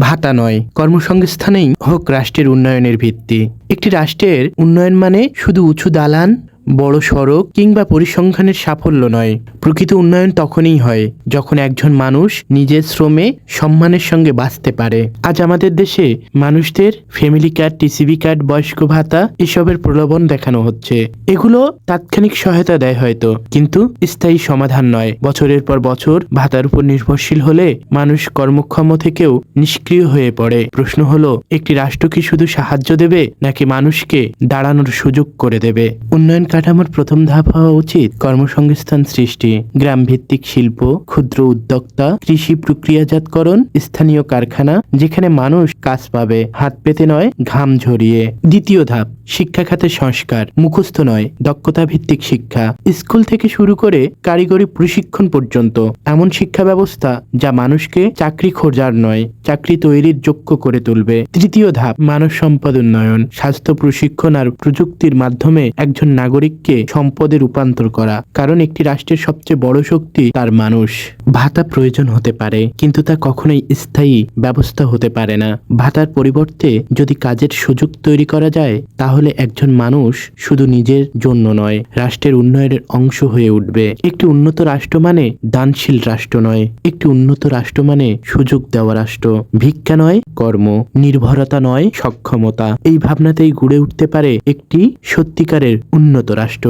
ভাতা নয়, কর্মসংস্থানেই হোক রাষ্ট্রের উন্নয়নের ভিত্তি। একটি রাষ্ট্রের উন্নয়ন মানে শুধু উঁচু দালান, বড় সড়ক কিংবা পরিসংখ্যানের সাফল্য নয়। প্রকৃত উন্নয়ন তখনই হয় যখন একজন মানুষ নিজের শ্রমে সম্মানের সঙ্গে বাঁচতে পারে। আজ আমাদের দেশে মানুষদের ফ্যামিলি কার্ড, টিসিবি কার্ড, বয়স্ক ভাতা এসবের প্রলোভন দেখানো হচ্ছে। এগুলো তাৎক্ষণিক সহায়তা দেয় হয়তো, কিন্তু স্থায়ী সমাধান নয়। বছরের পর বছর ভাতার উপর নির্ভরশীল হলে মানুষ কর্মক্ষম থেকেও নিষ্ক্রিয় হয়ে পড়ে। প্রশ্ন হলো, একটি রাষ্ট্র কি শুধু সাহায্য দেবে নাকি মানুষকে দাঁড়ানোর সুযোগ করে দেবে? উন্নয়ন কাঠামোর প্রথম ধাপ হওয়া উচিত কর্মসংস্থান সৃষ্টি, গ্রাম ভিত্তিক শিল্প, ক্ষুদ্র উদ্যোক্তা, কৃষি প্রক্রিয়াজাতকরণ, স্থানীয় কারখানা যেখানে মানুষ কাজ পাবে হাত পেতে নয়, ঘাম ঝরিয়ে। দ্বিতীয় ধাপ শিক্ষা খাতের সংস্কার, মুখস্থ নয়, দক্ষতা ভিত্তিক শিক্ষা। স্কুল থেকে শুরু করে কারিগরি প্রশিক্ষণ পর্যন্ত এমন শিক্ষা ব্যবস্থা যা মানুষকে চাকরি খোঁজার নয়, চাকরি তৈরির যোগ্য করে তুলবে। তৃতীয় ধাপ মানব সম্পদ উন্নয়ন, স্বাস্থ্য প্রশিক্ষণ আর প্রযুক্তির মাধ্যমে একজন নাগরিককে সম্পদে রূপান্তর করা। কারণ একটি রাষ্ট্রের সবচেয়ে বড় শক্তি তার মানুষ। ভাতা প্রয়োজন হতে পারে, কিন্তু তা কখনোই স্থায়ী ব্যবস্থা হতে পারে না। ভাতার পরিবর্তে যদি কাজের সুযোগ তৈরি করা যায়, তাহলে একজন মানুষ শুধু নিজের জন্য নয়, রাষ্ট্রের উন্নয়নের অংশ হয়ে উঠবে। একটি উন্নত রাষ্ট্র মানে দানশীল রাষ্ট্র নয়, একটি উন্নত রাষ্ট্র মানে সুযোগ দেওয়া রাষ্ট্র। ভিক্ষা নয় কর্ম, নির্ভরতা নয় সক্ষমতা। এই ভাবনাতেই গড়ে উঠতে পারে একটি সত্যিকারের উন্নত রাষ্ট্র।